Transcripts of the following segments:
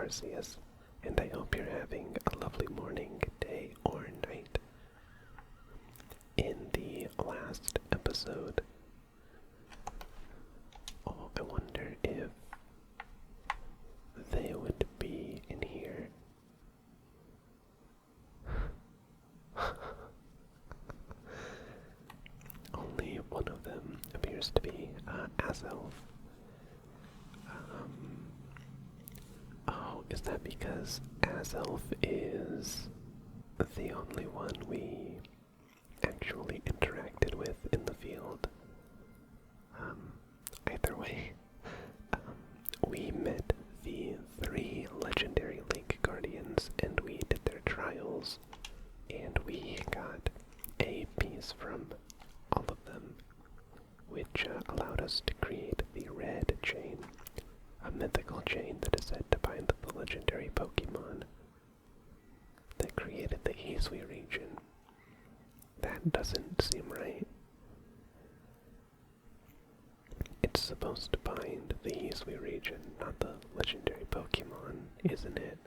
Arceus, and I hope you're having a lovely morning, day, or night. In the last episode, I wonder if they would be in here. Only one of them appears to be Azelf. Oh, is that because Azelf is the only one we actually interacted with in the field? Either way, we met the 3 legendary Lake Guardians and we did their trials, and we got a piece from all of them, which allowed us to create the red chain, a mythical chain that is said to bind the legendary Pokemon that created the Hisui region. That doesn't seem right. It's supposed to bind the Hisui region, not the legendary Pokemon, isn't it?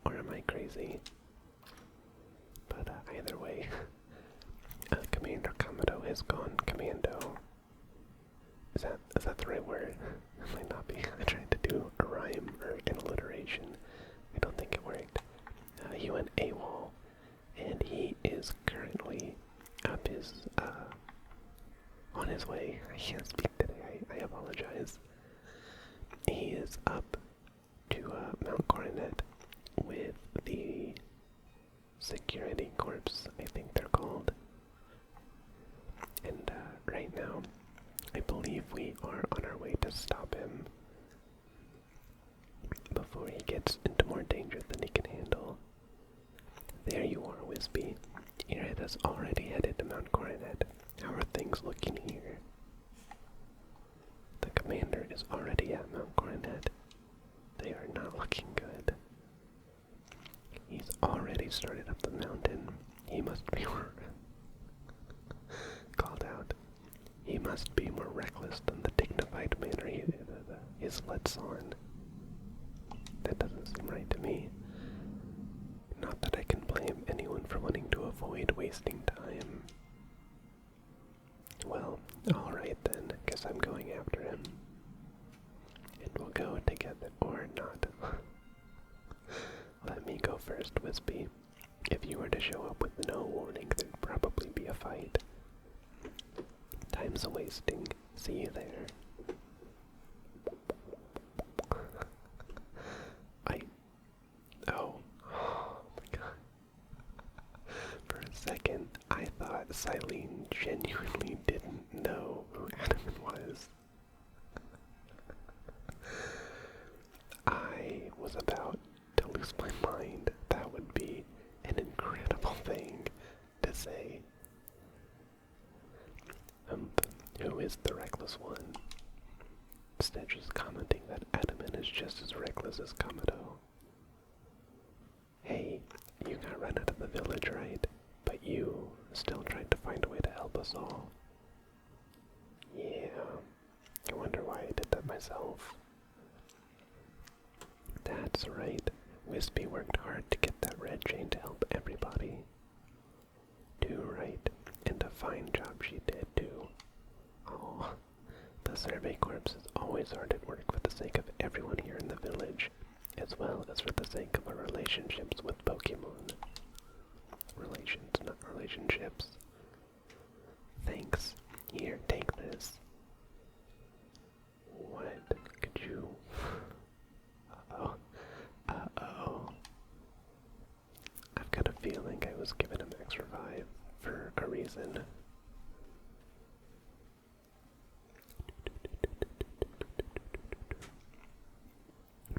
Or am I crazy? But either way, Commander Kamado has gone commando. Is that the right word? It might not be. I tried to do a rhyme or an alliteration. I don't think it worked. He went AWOL, and he is currently up his, on his way. I can't speak today, I apologize. He is up to Mount Coronet with the security corps, I think they're called. And right now, I believe we are on our way to stop him before he gets into more danger than he can handle. There you are, Wispy. Your head has already headed to Mount Coronet. How are things looking here? The commander is already at Mount Coronet. They are not looking good. He's already started up the mountain. He must be called out. He must be more reckless than the dignified manner he is lets on. That doesn't seem right to me. Not that I can blame anyone for wanting to avoid wasting time. Well, alright then, guess I'm going after him. And we'll go together, or not. Let me go first, Wispy. If you were to show up with no warning, there'd probably be a fight. Time's a-wasting. See you there. Oh my god. For a second, I thought Silene genuinely didn't know who Adaman was. I was about to lose my mind. That would be an incredible thing to say. Who is the reckless one? Instead, just commenting that Adaman is just as reckless as Kamado. Hey, you got run out of the village, right? But you still tried to find a way to help us all. Yeah, I wonder why I did that myself. That's right. Wispy worked hard to get that red chain to help everybody. Too right, and a fine job she did too. Oh, the Survey Corps is always hard at work for the sake of everyone here in the village, as well as for the sake of our relationships with Pokemon. Relations, not relationships. Thanks. Here, take this. What could you... Uh-oh. Uh-oh. I've got a feeling I was given a max revive for a reason.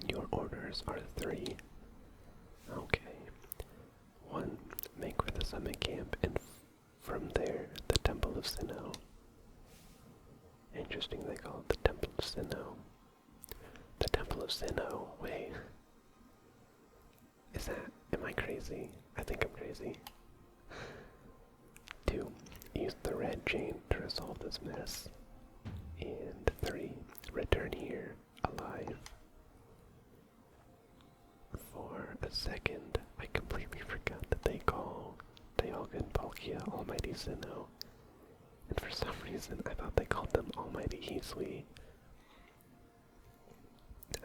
Your orders are 3. Okay. 1. Make for the summit camp, and from there, the Temple of Sinnoh. Interesting they call it the Temple of Sinnoh. The Temple of Sinnoh, wait. Am I crazy? I think I'm crazy. 2. Use the red chain to resolve this mess. And 3. Return here, alive. second, I completely forgot that they call Dialga and Palkia Almighty Sinnoh. And for some reason, I thought they called them Almighty Hisui.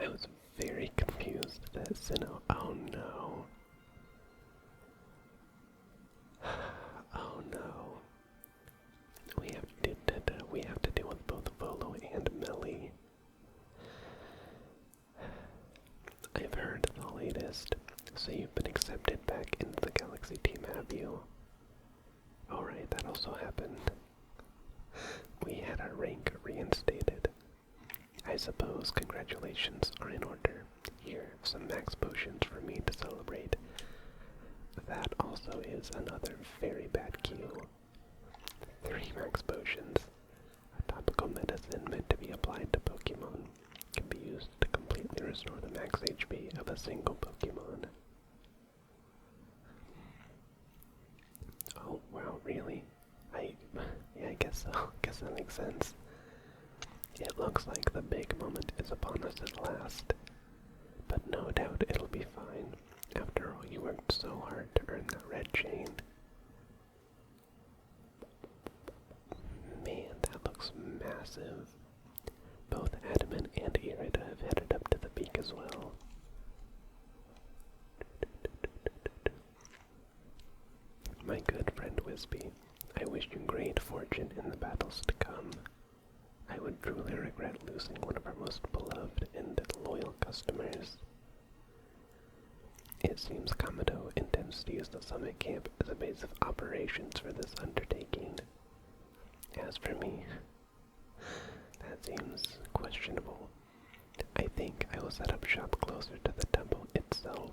I was very confused that Sinnoh. Oh no. Oh no. We have to deal with both Volo and Melly. I've heard the latest. So you've been accepted back into the Galaxy team, have you? Alright, that also happened. We had our rank reinstated. I suppose congratulations are in order. Here, some max potions for me to celebrate. That also is another very bad cue. 3 max potions. A topical medicine meant to be applied to Pokemon can be used to completely restore the max HP of a single Pokemon. Oh wow, really? Yeah, I guess so. Guess that makes sense. It looks like the big moment is upon us at last. But no doubt it'll be fine. After all, you worked so hard to earn that red chain. Man, that looks massive. Both Adamant and Irida have headed up to the peak as well. My good friend Wispy, I wish you great fortune in the battles to come. I would truly regret losing one of our most beloved and loyal customers. It seems Kamado intends to use the summit camp as a base of operations for this undertaking. As for me, that seems questionable. I think I will set up shop closer to the temple itself.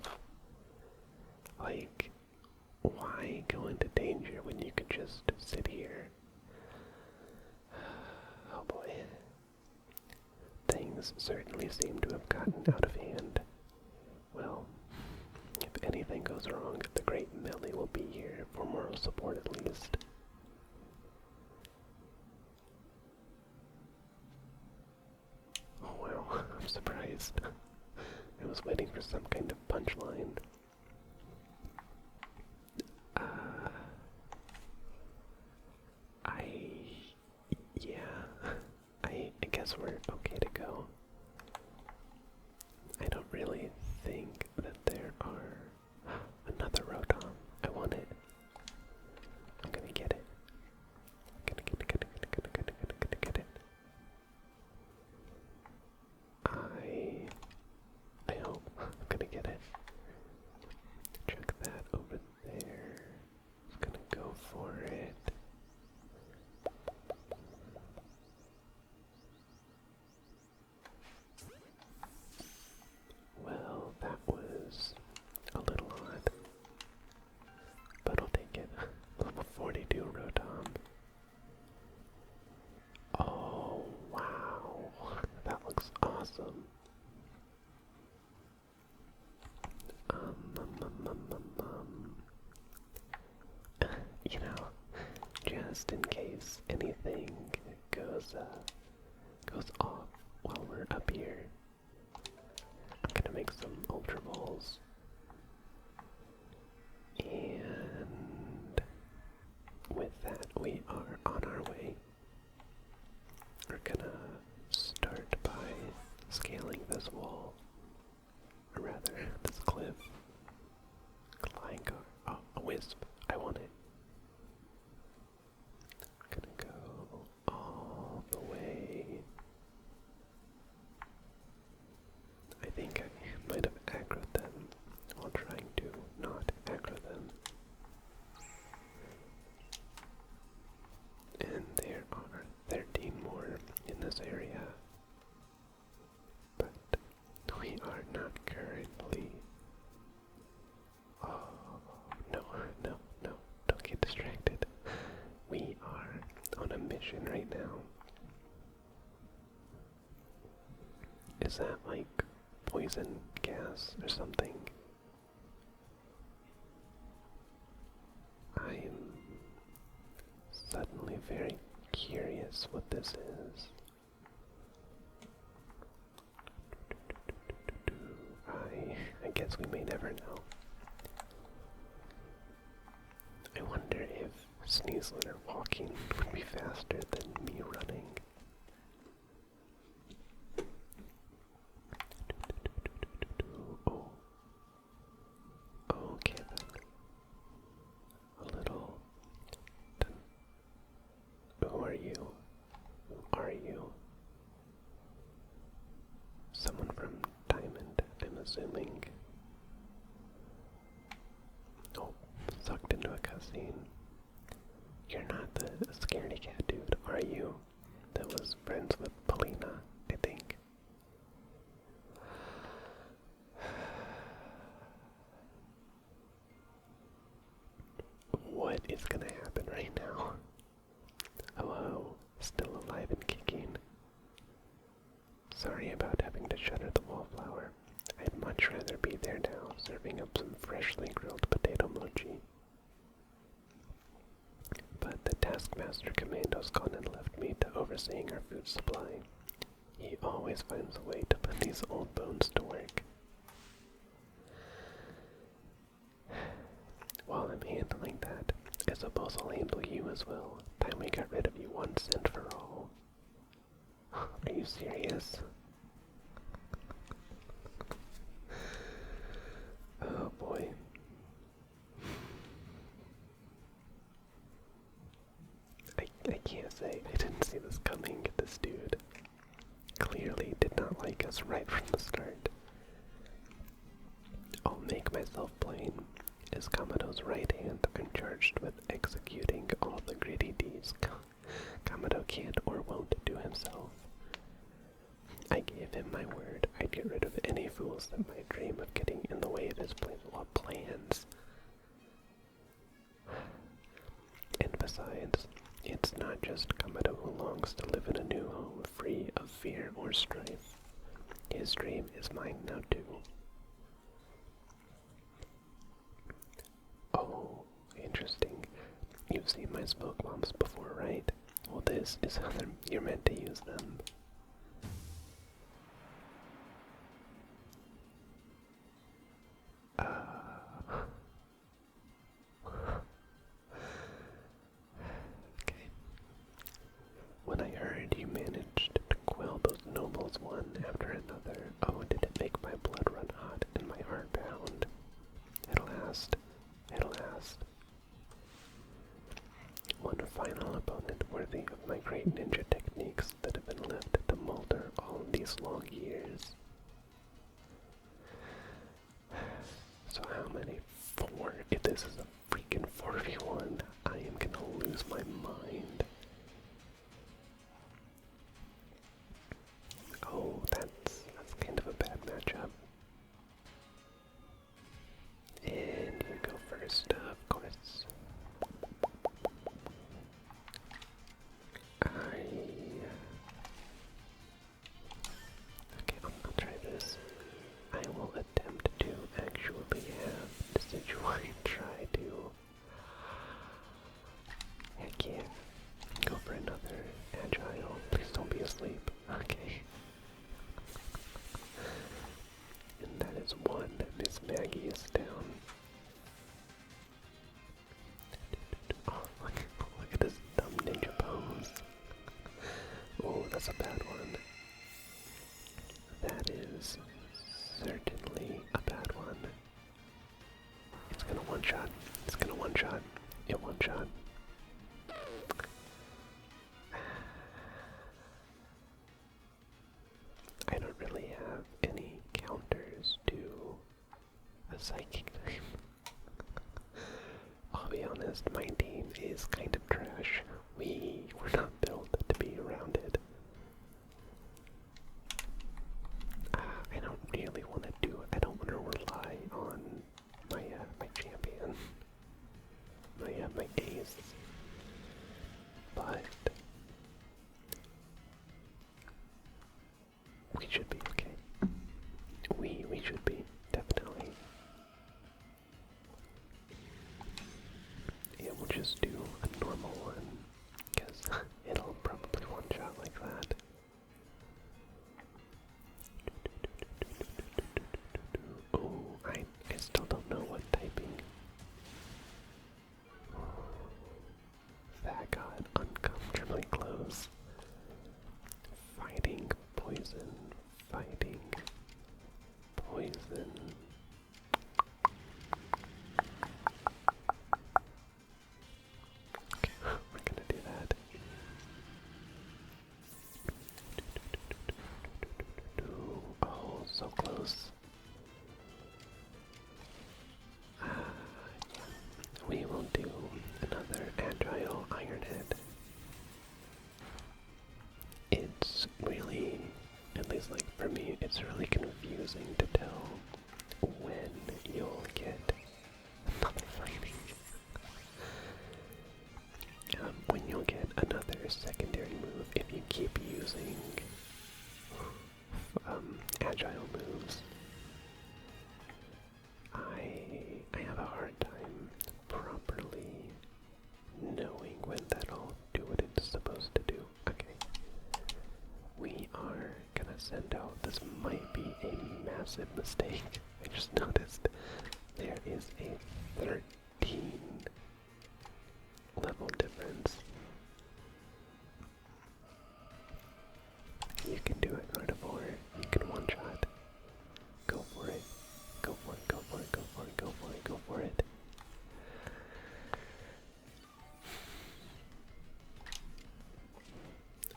Like, why go into danger when you could just sit here? Oh boy. Things certainly seem to have gotten out of hand. Well, if anything goes wrong, the great Melly will be here for moral support at least. Oh wow, I'm surprised. I was waiting for some kind of punchline. I guess we're okay to go. I don't really think that there are another Rotom. I want it. I'm gonna get it. Gonna get it. I hope I'm gonna get it. Check that over there. Just gonna go for it. Well, that was a little odd, but I'll take it. Level 42 Rotom. Oh, wow. That looks awesome. You know, just in case anything goes off while we're up here, I'm gonna make some Ultra Balls. And with that, we are on our way. We're gonna start by scaling this wall, or rather, this cliff. Gligar. Oh, a Wisp. I want it. Gonna go all the way. I think I might have aggroed them while trying to not aggro them. And there are 13 more in this area. But we are not currently. Oh, no, don't get distracted. We are on a mission right now. Is that like poison gas or something? I'm suddenly very curious what this is. I guess we may never know. Slater walking would be faster than me running. Oh. Okay then. A little. Who are you? Who are you? Someone from Diamond, I'm assuming. Oh, sucked into a cutscene. You're not the scaredy cat dude, are you? That was friends with Polina, I think. What is gonna happen right now? Hello, still alive and kicking. Sorry about having to shutter the wallflower. I'd much rather be there now, serving up some freshly grilled potato mochi. But the Taskmaster Commando's gone and left me to overseeing our food supply. He always finds a way to put these old bones to work. While I'm handling that, I suppose I'll handle you as well. Time we got rid of you once and for all. Are you serious? Oh boy. I can't say I didn't see this coming. This dude clearly did not like us right from the start. I'll make myself plain. As Kamado's right hand, I'm charged with executing all the gritty deeds Kamado can't or won't do himself. I gave him my word I'd get rid of any fools that might dream of getting in the way of his plans. And besides, it's not just Kamado who longs to live in a new home free of fear or strife. His dream is mine now too. Oh, interesting. You've seen my smoke bombs before, right? Well, this is how you're meant to use them. Okay. When I heard you managed to quell those nobles one after another, oh, did it make my blood run hot and my heart pound. At last, one final opponent worthy of my great ninja techniques that have been left to molder all these long years. So how many? 4? If this is a freaking 4v1, I am gonna lose my mind. Oh, that's kind of a bad matchup. And you go first, of course. Okay, I'll try this. I will attempt to actually have Decidueye try to... Heck yeah. Go for another Agile. Please don't be asleep. Okay. And that is one. Miss Maggie is down. Oh, look at this dumb ninja pose. Oh, that's a bad one. That is certainly a bad one. It's gonna one-shot. It's gonna one-shot. It one-shot. I don't really have any counters to a psychic type. I'll be honest, my team is kind of trash. We were not built to be around it. I don't really want to do it. I don't want to rely on my champion, my ace. But we should be okay. We should be, definitely. Yeah, we'll just do a normal one, because it'll probably one-shot like that. Oh, I still don't know what typing. least like for me, it's really confusing to tell when you'll get another fighting. When you'll get another secondary move if you keep using agile moves. I have a hard time properly knowing when that'll do what it's supposed to do. Okay. We are gonna send out, this might be a massive mistake. I just noticed there is a 13 level difference. You can do it, Carnivore. You can one shot. Go for it. Go for it, go for it, go for it, go for it, go for it.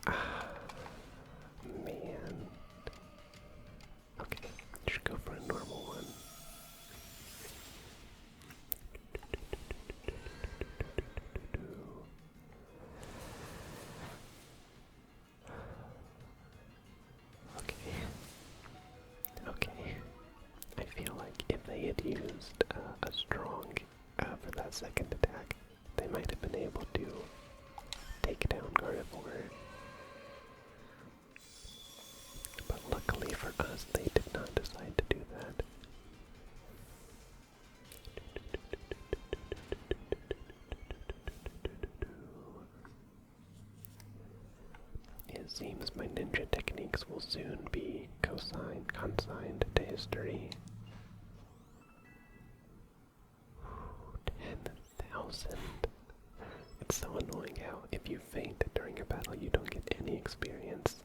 Ah, man. Okay, just go for a normal one. Okay. Okay. I feel like if they had used a strong for that second attack, they might have been able to take down Gardevoir. But luckily for us, they did not decide to do that. It seems my ninja techniques will soon be consigned to history. 10,000. It's so annoying how if you faint during a battle, you don't get any experience.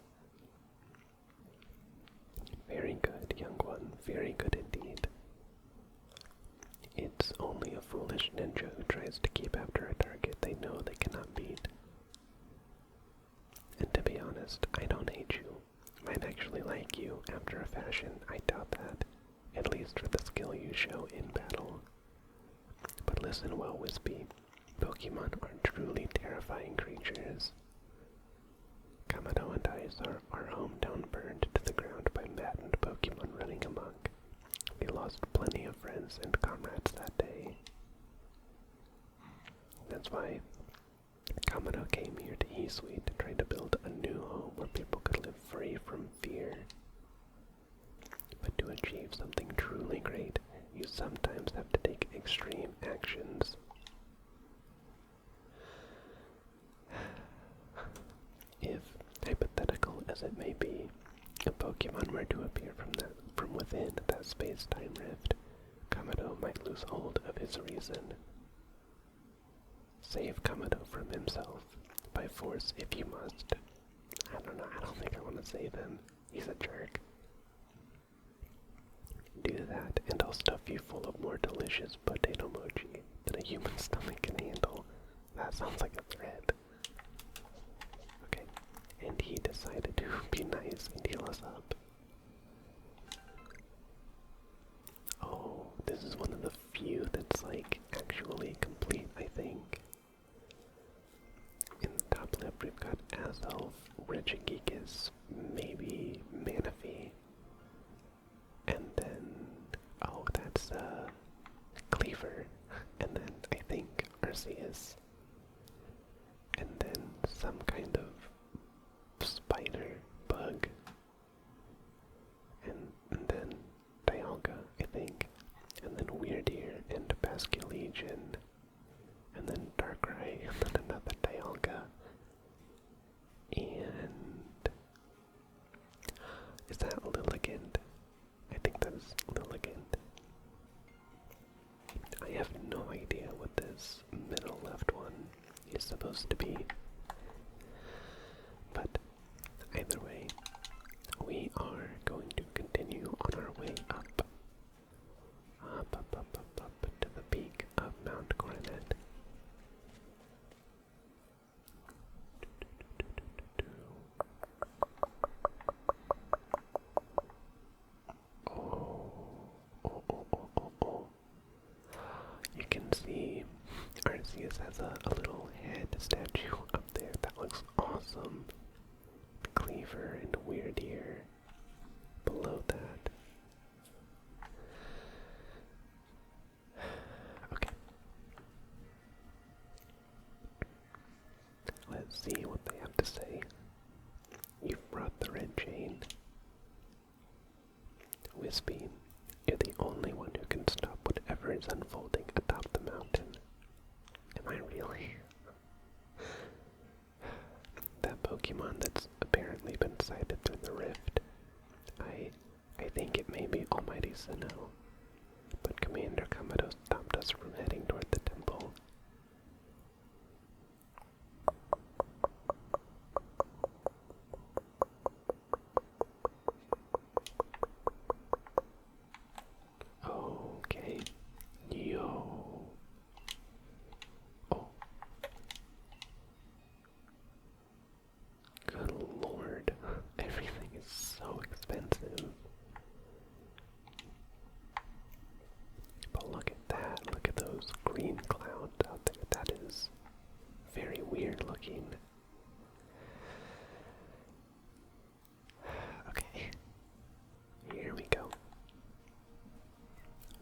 Very good, young one. Very good indeed. It's only a foolish ninja who tries to keep after a target they know they cannot beat. And to be honest, I don't hate you. Might actually like you after a fashion. I doubt that. At least for the skill you show in battle. But listen well, Wispy. Pokemon are truly terrifying creatures. Kamado and I saw our hometown burned to the ground by maddened Pokemon running amok. We lost plenty of friends and comrades that day. That's why Kamado came here to E-Suite to try to build a new home where people could live free from fear. But to achieve something truly great, you sometimes have to take extreme actions. If, hypothetical as it may be, a Pokemon were to appear from within that space-time rift, Kamado might lose hold of his reason. Save Kamado from himself, by force if you must. I don't know, I don't think I want to save him. He's a jerk. Do that, and I'll stuff you full of more delicious potato mochi than a human stomach can handle. That sounds like a threat. Okay, and he decided to be nice and heal us up. Oh, this is one of the few that's like actually complete, I think. In the top left we've got Azelf, Regigigas, maybe Manaphy, and then, oh, that's Cleaver, and then I think Arceus, and then some kind of spider, bug, and then Dialga, I think, and then Weirdeer and Basculegion, and then Darkrai, and then another Dialga, and is that Lilligant? I think that is Lilligant. I have no idea what this middle left one is supposed to be, but either way, we are going to continue on our way up, up to the peak of Mount Coronet. Oh. You can see Arceus has a little head statue up there. That looks awesome. Cleaver and Weirdeer. Wispy, you're the only one who can stop whatever is unfolding atop the mountain. Am I really? That Pokemon that's apparently been sighted through the rift. I think it may be Almighty Sinnoh, but Commander Kamado stopped us from heading toward the temple. Okay. Yo. Oh. Good lord. Everything is so expensive. But look at that. Look at those green clouds out there. That is very weird looking. Okay. Here we go.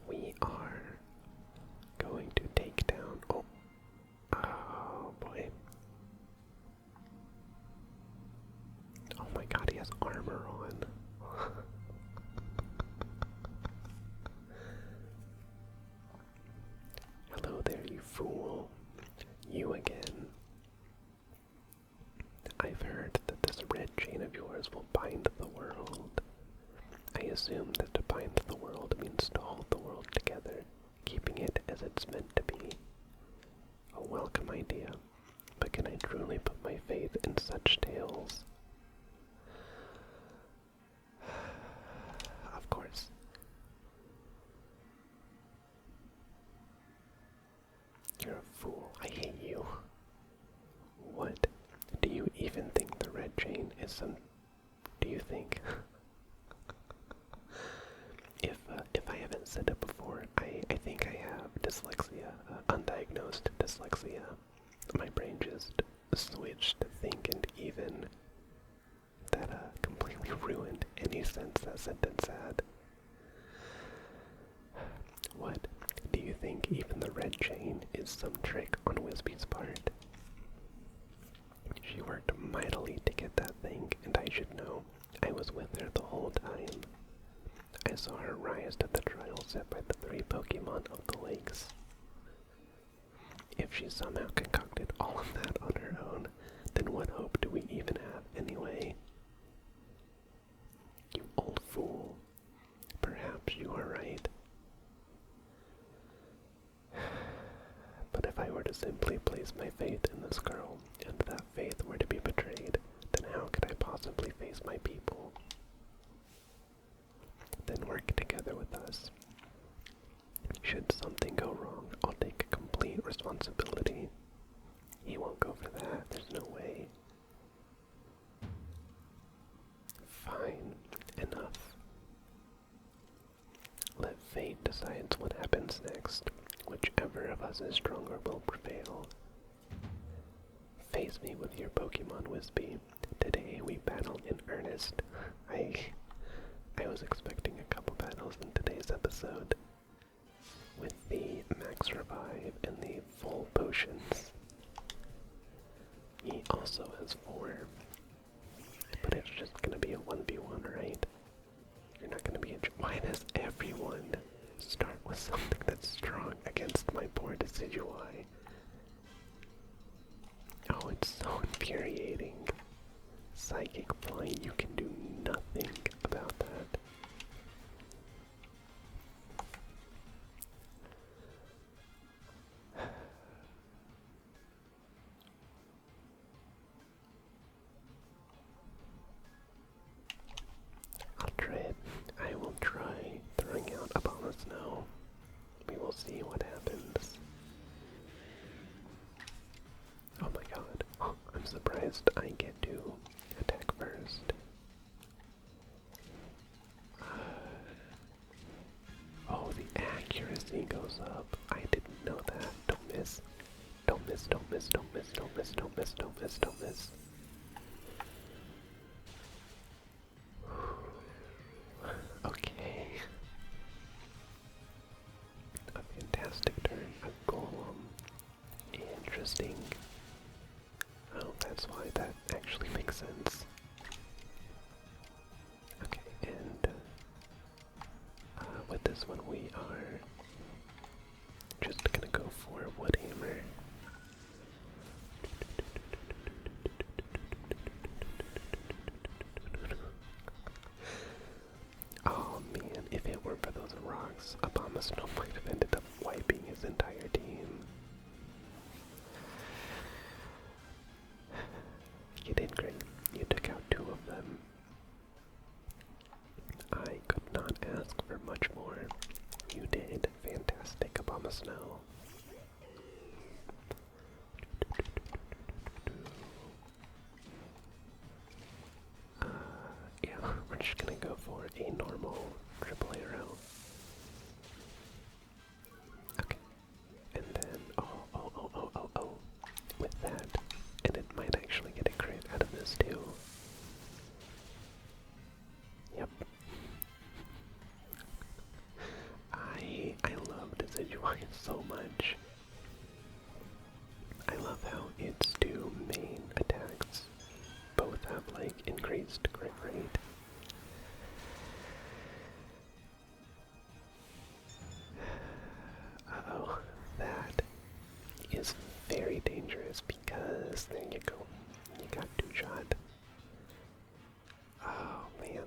We are going to take down. Oh boy. Oh my god, he has armor on. Hello there, you fool. You again. I've heard that this red chain of yours will bind the world. I assume that to bind the world means to hold the world together, keeping it as it's meant to be. A welcome idea, but can I truly put my faith in such tales? Of course. You're a fool. I hate you. What? Do you even think the red chain is some... Do you think... If I haven't said it before, I think I have dyslexia, undiagnosed dyslexia. My brain just switched to think and even. That completely ruined any sense that sentence had. What? Do you think even the red chain is some trick on Wispy's part? She worked mightily to get that thing, and I should know. I was with her the whole time. I saw her rise to the trial set by the 3 Pokemon of the lakes. If she somehow concocted all of that on her own, then what hope do we even have anyway? You old fool. Perhaps you are right. But if I were to simply place my faith in this girl, and that faith were to be betrayed, then how could I possibly face my people? Then work together with us. Should something go wrong, I'll take complete responsibility. He won't go for that, there's no way. Fine, enough. Let fate decide what happens next. Whichever of us is stronger will prevail. Face me with your Pokemon, Wispy. Today we battle in earnest. I was expecting a couple battles in today's episode. With the max revive and the full potions. He also has 4. But it's just gonna be a 1v1, right? You're not gonna be why does everyone start with something that's strong against my poor Decidueye? Oh, it's so infuriating. Psychic Flying, you can do nothing about that. I'll try it. I will try throwing out a Temple of Sinnoh. We will see what happens. Oh my god. Oh, I'm surprised I get to attack first. Oh, the accuracy goes up. I didn't know that. Don't miss. Don't miss, don't miss, don't miss, don't miss, don't miss, don't miss, don't miss. Okay. A fantastic turn. A golem. Interesting. Oh, that's why that actually makes sense. Okay, and them. I could not ask for much more. You did fantastic, Obama Snow. Yeah, we're just gonna go for a normal triple arrow. Okay. And then, oh. With that, and it might actually get a crit out of this too. Yep. I love Decidueye so much. I love how its two main attacks both have like increased crit rate. Uh-oh, that is very dangerous because there you go. You got two-shot. Oh man.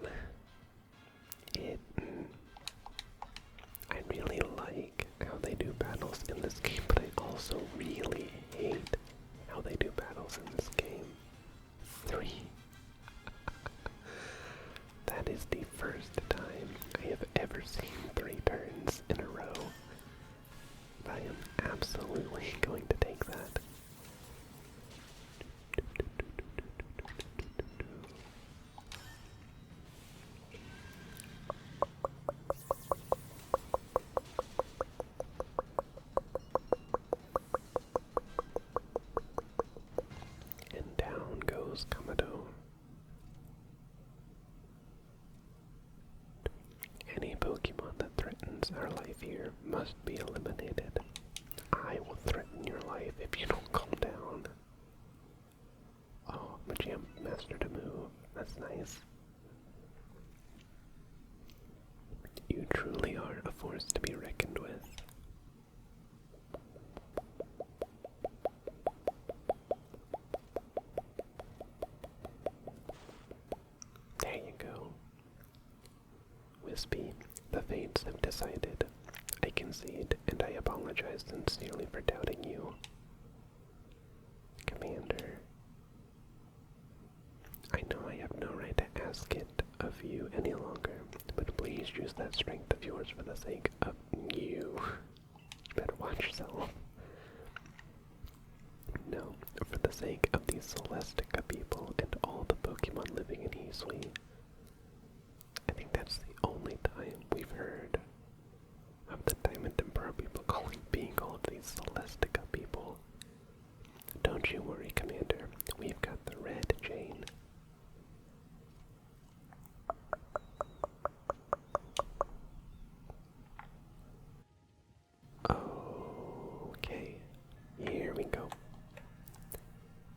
I really like how they do battles in this game, but I also really hate how they do battles in this game. 3. That is the first time I have ever seen 3 turns in a row. I am absolutely going to take that. And down goes Kamado. Any Pokemon that threatens our life here must be eliminated. I will threaten your life if you don't calm down. Oh, Machamp mastered a move. That's nice. You truly are a force to be reckoned with. There you go. Wispy, the fates have decided. I concede, and I apologize sincerely for doubting you. Commander, I know I have no right to ask it of you any longer, but please use that strength of yours for the sake of you. Better watch yourself. No, for the sake of the Celestica people and all the Pokemon living in Hisui. I think that's the only time we've heard of the Diamond and Pearl people being called the Celestica people. Don't you worry, Commander. We've got the red chain. Okay, here we go.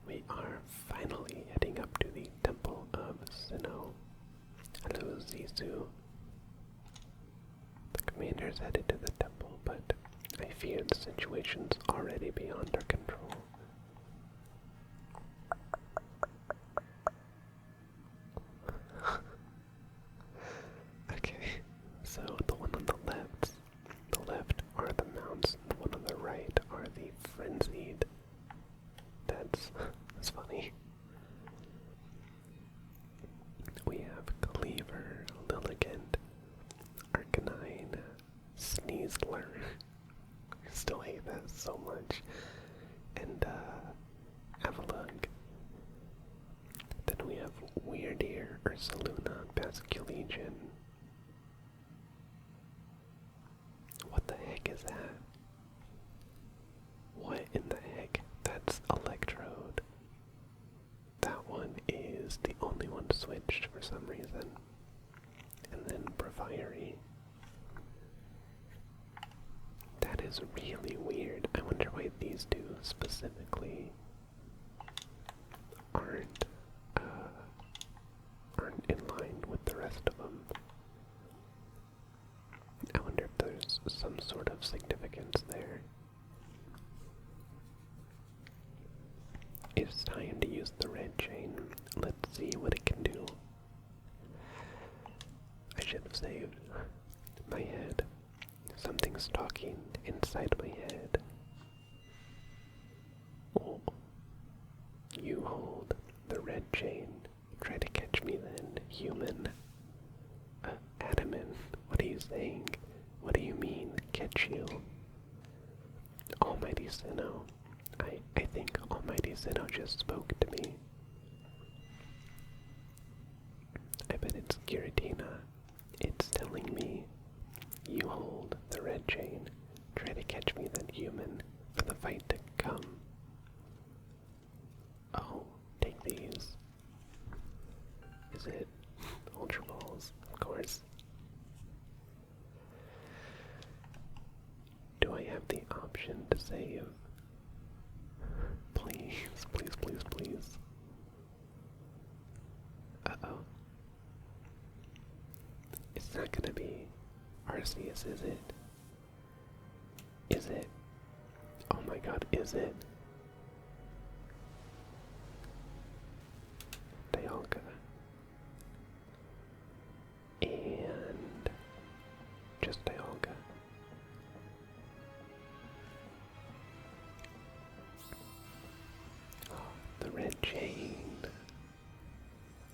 We are finally heading up to the Temple of Sinnoh. Hello, Zizu. The commander's headed to the temple, but I fear the situation's already beyond our control. Okay, so the one on the left are the mounts, the one on the right are the frenzied. That's funny. We have Cleaver, Lilligant, Arcanine, Sneasler. I still hate that so much. And Avalugg. Then we have Weirdeer, Ursaluna, Basculegion. What the heck is that? What in the heck? That's Electrode. That one is the only one switched for some reason. And then Braviary. That is really weird. I wonder why these two specifically aren't in line with the rest of them. I wonder if there's some sort of significance there. It's time to use the red chain. Let's see what it can do. I should have saved my head. Something's talking inside my head. Oh. You hold the red chain. Try to catch me then. you. Almighty Sinnoh. I think Almighty Sinnoh just spoke to me. I bet it's Giratina. It's telling me, you hold the red chain. Try to catch me, then human, for the fight to come. Oh, take these. Is it Ultra Balls? Of course. Do I have the option to save? Please, please, please, please. Uh-oh. It's not gonna be Arceus, is it? Is it? Oh my god, is it? Dialga. And just Dialga. Oh, the red chain.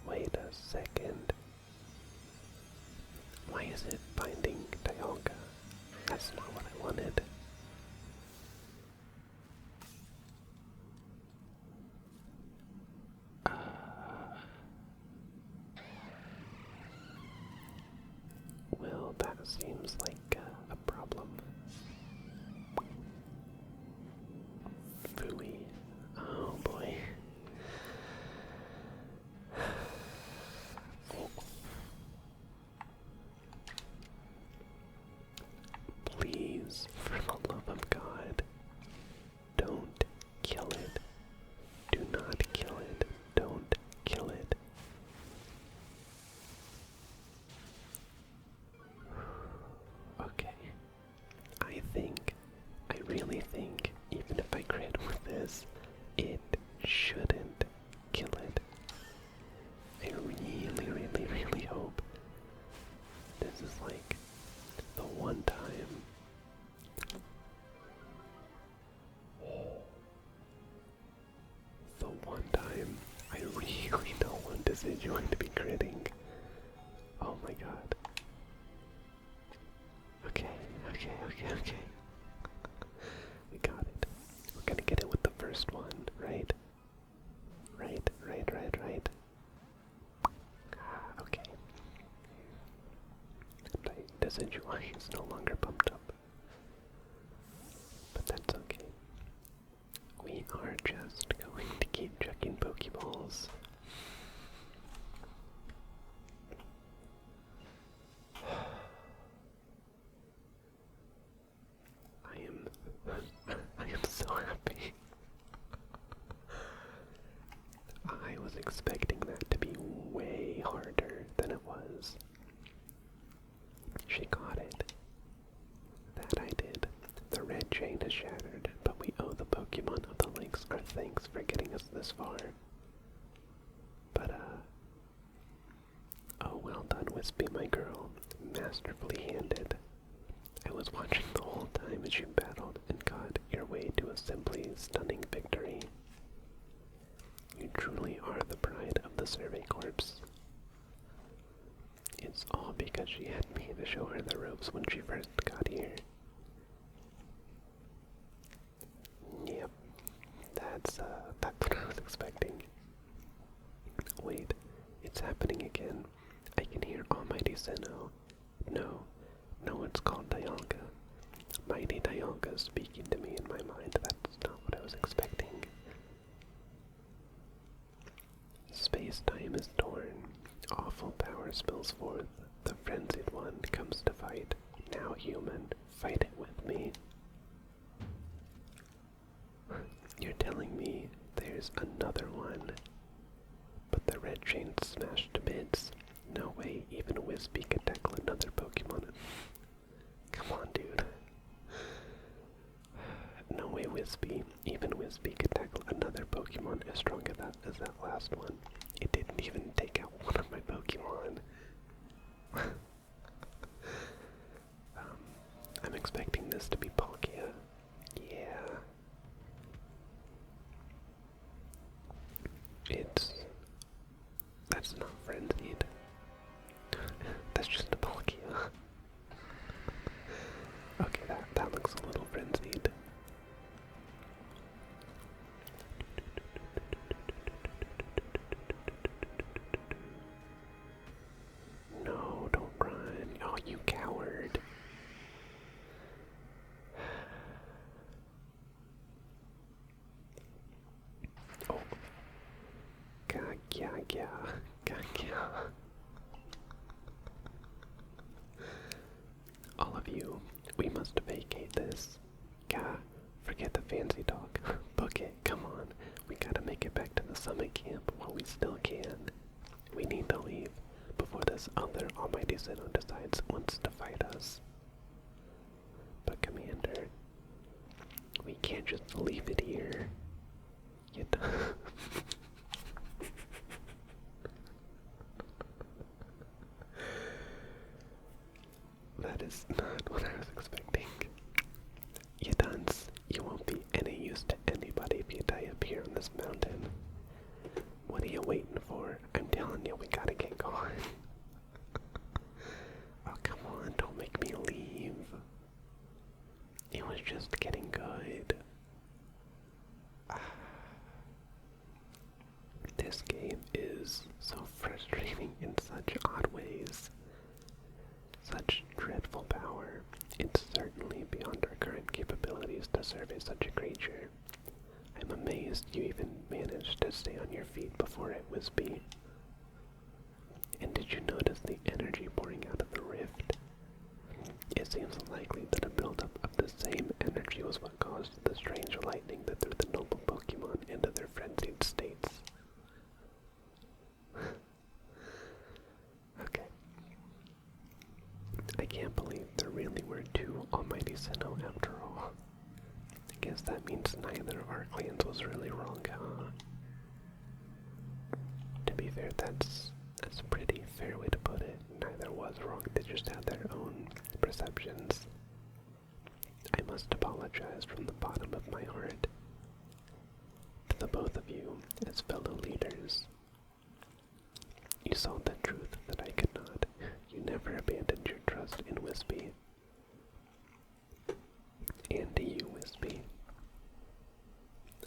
Wait a second. Why is it binding Dialga? That's not what I wanted. Well, that seems like a problem. Phooey. Oh boy. Please, for the love of God, don't kill it. Do not kill it. Don't kill it. Okay. I really think, even if I crit with this, it shouldn't kill it. I really, really, really hope this is like the one time. The one time I really don't want this Decidueye to be critting. Oh my god. Okay. We got it. We're gonna get it with the first one, right? Right. Okay. Decidueye is no longer pumped up. But that's okay. We are just going to keep checking Pokeballs. I am so happy. I was expecting that to be way harder than it was. She got it. That I did. The red chain is shattered, but we owe the Pokemon of the Lakes our thanks for getting us this far. But, oh, well done, Wispy, my girl. Masterfully handed. I was watching the whole time as you battled and got your way to a simply stunning victory. You truly are the pride of the Survey Corps. It's all because she had me to show her the ropes when she first got here. Yep, that's what I was expecting. Wait, it's happening again. I can hear Almighty Sinnoh. No, it's called Dialga. Mighty Dialga speaking to me in my mind. That's not what I was expecting. Space-time is torn. Awful power spills forth. The frenzied one comes to fight. Now human, fight it with me. You're telling me there's another one. But the red chain smashed to bits. No way even Wispy could tackle another Pokemon. Come on, dude. No way even Wispy could tackle another Pokemon as strong as that last one. It didn't even take out one of my Pokemon. I'm expecting this to be Palkia. Yeah. That's not frenzied. That's just a Palkia. Okay, that looks a little frenzied. No, don't run. Oh, you coward. Oh. Gagya. All of you, we must vacate this. Gah, forget the fancy talk. Book it, come on. We gotta make it back to the summit camp while we still can. We need to leave before this other Almighty Sinnoh decides wants to fight us. But Commander, we can't just leave it here. Yet. That is not what I was expecting. You dunce, you won't be any use to anybody if you die up here on this mountain. What are you waiting for? I'm telling you, we gotta get going. Oh, come on, don't make me leave. It was just getting good. This game is so frustrating in such odd ways. Such dreadful power. It's certainly beyond our current capabilities to survey such a creature. I'm amazed you even managed to stay on your feet before it was beat. And did you notice the energy pouring out of the rift? It seems likely that a buildup of the same energy was what caused the strange lightning that threw the noble Pokemon into their frenzied states. Okay. I can't believe there really were two Almighty Sinnoh after all. I guess that means neither of our clans was really wrong, huh? To be fair, that's a pretty fair way to put it. Neither was wrong, they just had their own perceptions. I must apologize from the bottom of my heart to the both of you as fellow leaders. You saw the truth that I could not. You never abandoned your trust in Wispy. And to you, Wispy.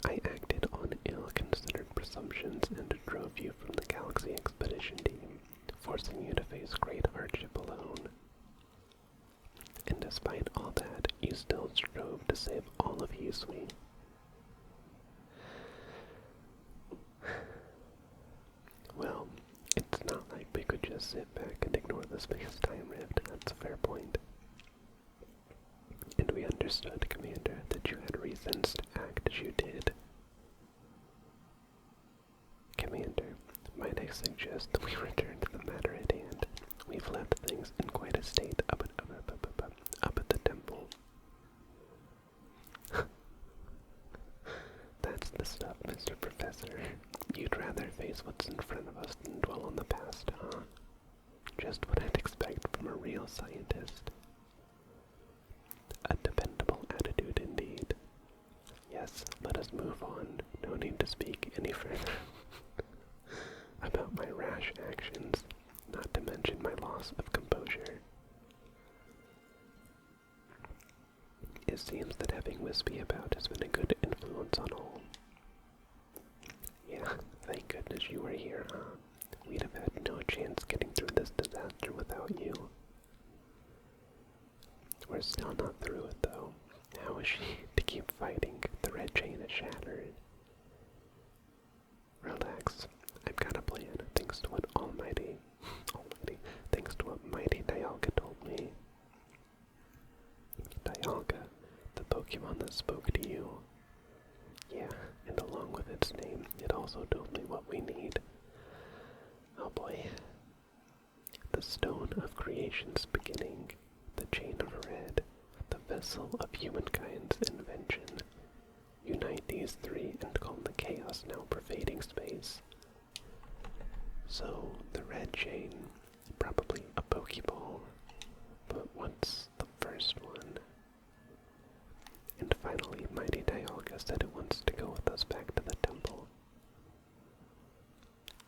I acted on ill-considered presumptions and drove you from the Galaxy Expedition team, forcing you to face great hardship alone. And despite all that, you still strove to save all of Hisui. Well, it's not like we could just sit back and ignore the space-time rift, that's a fair point. And we understood, Commander, that you had reasons to act as you did. Commander, might I suggest that we return to the matter at hand? We've left things in quite a state up at the temple. That's the stuff, Mr. Professor. You'd rather face what's in front of us than dwell on the past, huh? Just what I'd expect from a real scientist. A dependable attitude indeed. Yes, let us move on. No need to speak any further about my rash actions, not to mention my loss of composure. It seems that having Wispy about has been a good influence on all. Yeah, thank goodness you were here, huh? We'd have had no chance getting through this disaster without you. We're still not through it, though. How is she to keep fighting? The red chain is shattered. Relax. I've got a plan, thanks to what thanks to what Mighty Dialga told me. Dialga, the Pokemon that spoke to you. Yeah, and along with its name, it also told me what we need. Oh boy. The Stone of Creation's beginning, the Chain of Red, the vessel of humankind's invention. Unite these three and calm the chaos now pervading space. So, the red chain, probably a Pokeball, but what's the first one? And finally, Mighty Dialga said it wants to go with us back to the temple.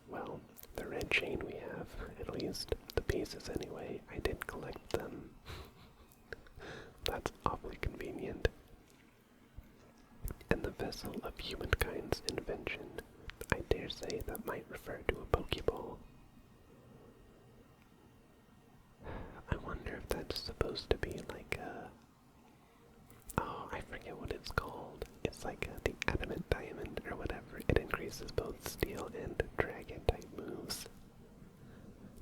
Well, the red chain we have, at least the pieces anyway, I did collect them. That's awfully convenient. vessel of humankind's invention. I dare say that might refer to a Pokeball. I wonder if that's supposed to be like a... Oh, I forget what it's called. It's like the Adamant Diamond or whatever. It increases both Steel and Dragon type moves.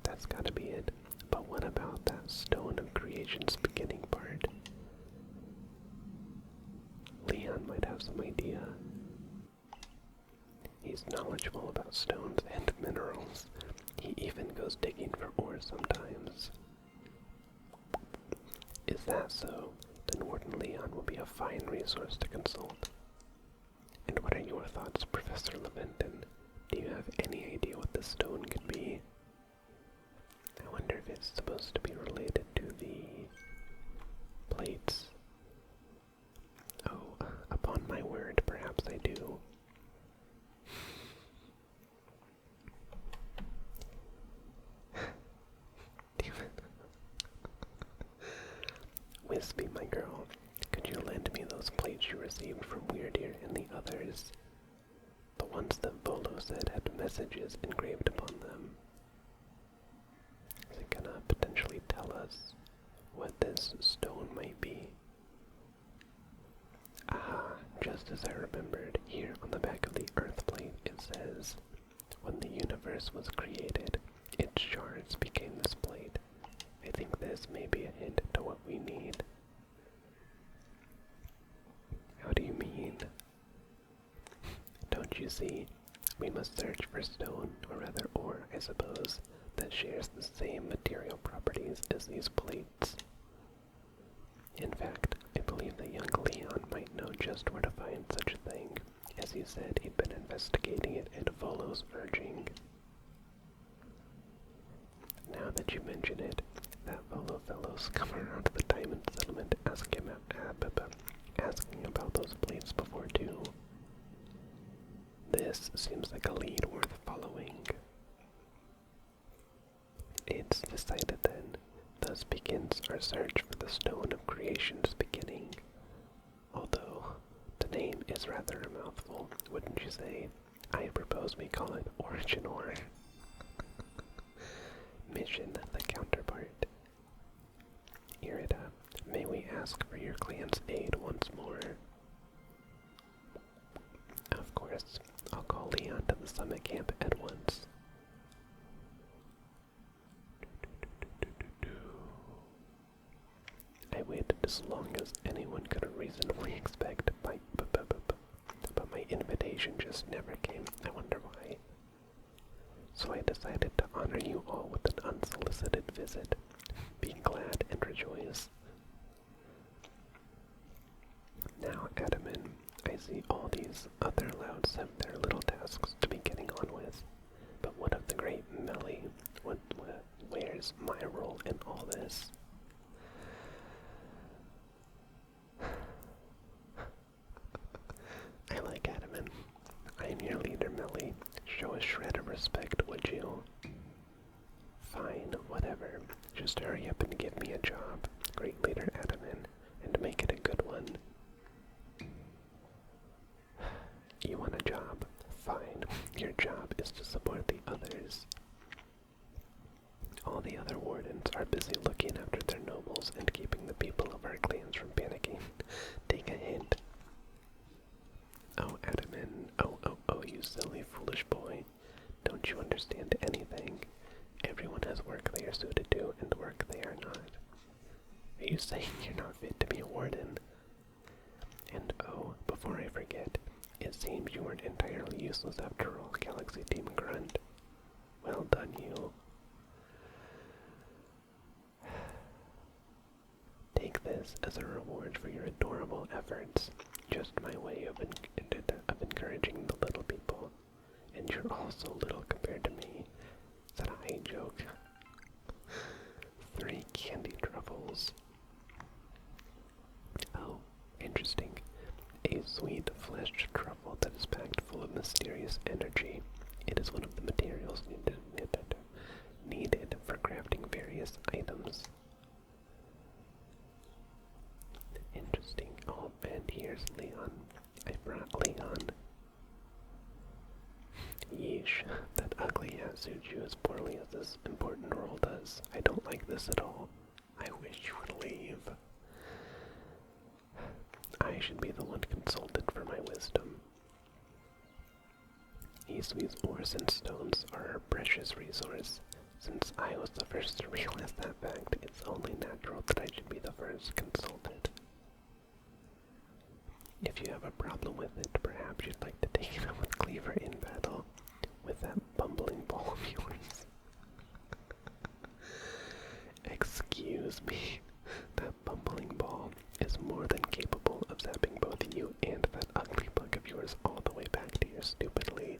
That's gotta be it. But what about that Stone of Creation's beginning part? Leon might have some idea. He's knowledgeable about stones and minerals. He even goes digging for ore sometimes. Is that so? Then Warden Leon will be a fine resource to consult. And what are your thoughts, Professor Leventon? Do you have any idea what this stone could be? I wonder if it's supposed to be related to the plates. Oh, upon my word, perhaps I do. Damn it. Wispy, my girl, could you lend me those plates you received from Weird Ear and the others? The ones that Volo said had messages engraved upon them. Is it gonna potentially tell us what this stone might be? Ah, just as I remembered, here on the back of the Earth plate it says, when the universe was created, its shards became this plate. I think this may be a hint to what we need. How do you mean? Don't you see? We must search for stone, or rather ore, I suppose, that shares the same material properties as these plates. In fact, I believe that young Leon might know just where to find such a thing, as he said he'd been investigating it at Volo's urging. Now that you mention it, that Volo fellow's come around to the diamond settlement asking about those plates before too. This seems like a lead worth following. It's decided then. Thus begins our search for the Stone of Creation's beginning. Although, the name is rather a mouthful, wouldn't you say? I propose we call it Origin Ore. Mission the counterpart. Irida, may we ask for your clan's aid once more? Of course, I'll call Leon to the summit camp at once. I waited as long as anyone could reasonably expect, but my invitation just never came. I wonder why. So I decided to honor you all with an unsolicited visit. Be glad and rejoice. Now, Adaman, I see all these other louds have their little tasks to be getting on with. But what of the great Melly? Where's my role in all this? I like Adaman. I am your leader, Melly. Show a shred of respect, would you? Fine, whatever. Just hurry up and give me a job, great leader Adaman, and make it a good one. You want a job? Fine. Your job is to support the others. All the other wardens are busy looking after their nobles and keeping the people of our clans from panicking. Take a hint. Oh, Adaman. Oh, you silly, foolish boy. Don't you understand anything? Everyone has work they are suited to and work they are not. Are you saying you're not fit to be a warden? And oh, before I forget, it seems you weren't entirely useless after all, Galaxy Team Grunt. Well done, you. Take this as a reward for your adorable efforts. Just my way of encouraging the little people. And you're all so little compared to me. Is that a hate joke? 3 candy truffles. Oh, interesting. A sweet fleshed truffle that is packed full of mysterious energy. It is one of the materials needed for crafting various items. Interesting. Oh, and here's Leon. I brought Leon Arceus's important role does. I don't like this at all. I wish you would leave. I should be the one consulted for my wisdom. Isui's ores and stones are a precious resource. Since I was the first to realize that fact, it's only natural that I should be the first consulted. If you have a problem with it, perhaps you'd like to take it up with Cleaver in battle, with that bumbling ball of yours. Excuse me, that bumbling ball is more than capable of zapping both you and that ugly bug of yours all the way back to your stupidly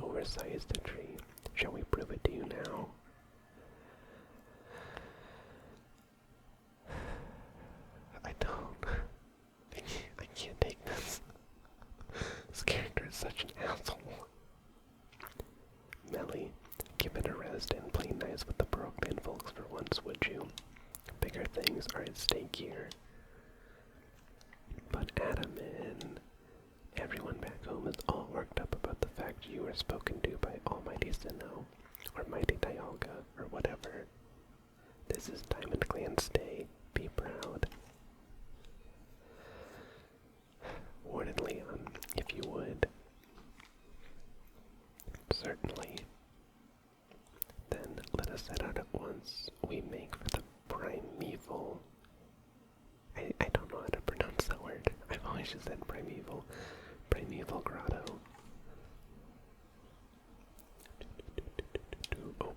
oversized tree. Shall we prove it to you now? I don't. I can't take this. This character is such an asshole. Melly, give it a rest and play nice with the Brooklyn folks for once, would you? Bigger things are at stake here. But Adamin, everyone back home is all worked up about the fact you were spoken to by Almighty Sinnoh, or Mighty Dialga, or whatever. This is Diamond Clan's day. Be proud. Warden Leon, if you would. Certainly. Then let us set out at once. We make for the primeval. I don't know how to pronounce that word. I've always just said primeval. Primeval grotto. Oh.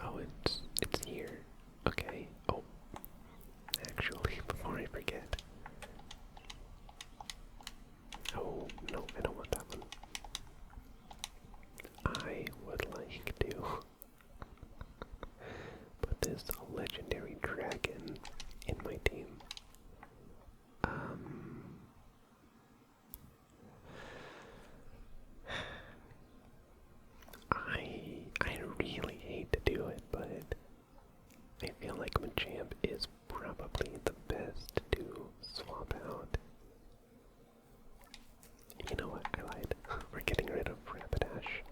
Oh, it's here. Okay. Oh. Actually, before I forget. Oh, no, I don't want that one. I would like to put this legendary dragon in my team. I really hate to do it, but I feel like Machamp is probably the best to swap out. You know what? I lied. We're getting rid of Rapidash.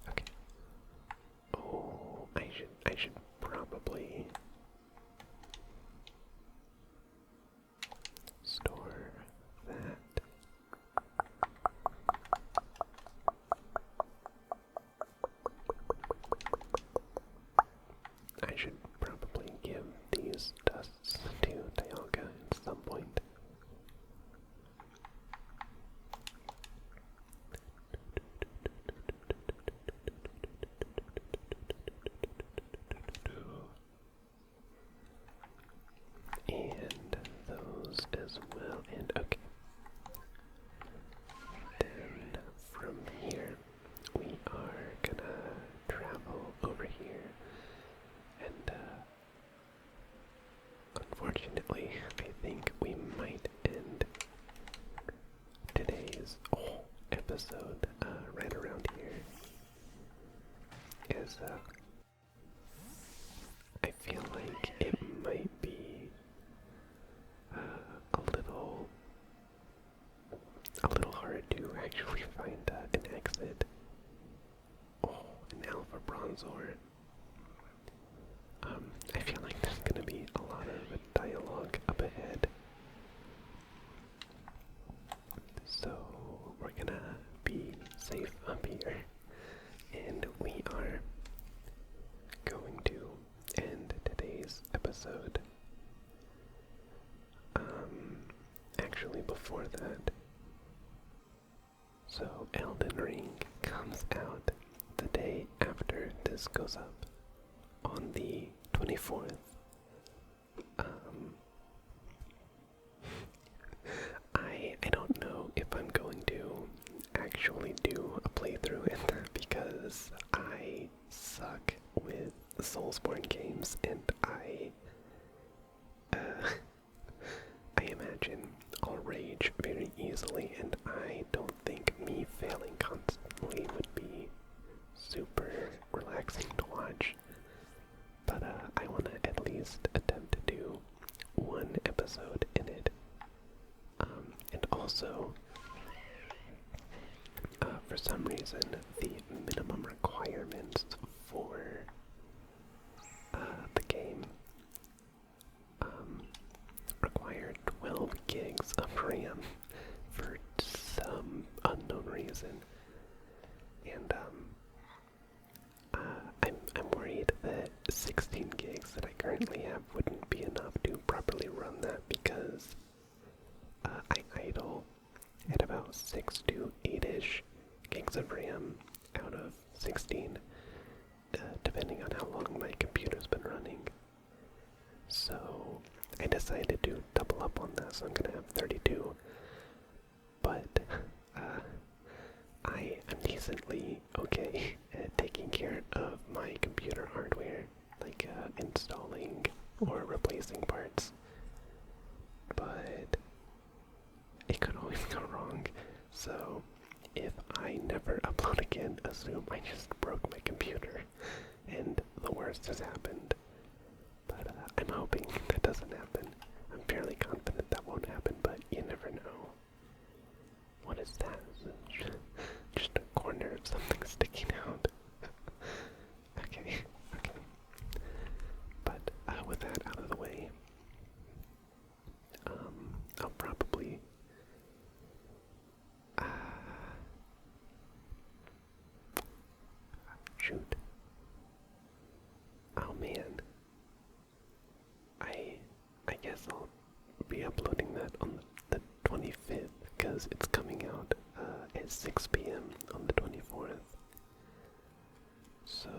Okay. Oh, I should probably store that. I should probably give these dusts to Dialga at some point. And those as well, and okay. Then from here, we are gonna travel over here, and unfortunately, I think we might end today's episode right around here. Is I feel like it might be a little hard to actually find an exit. Oh, an Alpha Bronzor. I feel like there's gonna be a lot of dialogue up ahead. So we're gonna be safe up here, and we are going to end today's episode. Actually before that, so Elden Ring comes out the day after this goes up, on the 24th. I don't know if I'm going to actually do a playthrough in that, because I suck with Soulsborne games, and I imagine I'll rage very easily, and I don't think me failing constantly would be super relaxing to watch. But I want to at least attempt to do one episode in it. And also, reason, the minimum requirements for the game require 12 gigs of RAM for some unknown reason. And I'm worried that 16 gigs that I currently have wouldn't be enough to properly run that because I idle at about 6 to 8-ish gigs of RAM out of 16, depending on how long my computer's been running. So I decided to double up on that, so I'm gonna have 32. But I am decently okay at taking care of my computer hardware, like installing or replacing parts. But it could always go wrong, so if I never upload again, assume I just broke my computer and the worst has happened. But I'm hoping that doesn't happen. I'm fairly confident that won't happen, but you never know. What is that? Is it just a corner of something sticking out? Okay. But with that out of the way, I'll probably shoot. Oh man. I guess I'll be uploading that on the 25th because it's coming out at 6 p.m. on the 24th. So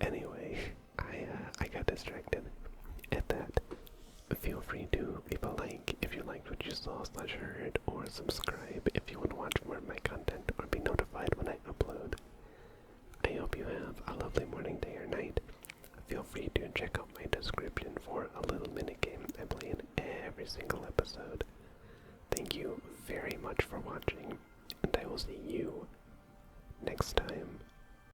anyway, I got distracted at that. Feel free to leave a like if you liked what you saw/heard, or subscribe if you want to watch more of my content or be notified when I upload. I hope you have a lovely morning, day, or night. Feel free to check out my description for a little minigame I play in every single episode. Thank you very much for watching, and I will see you next time.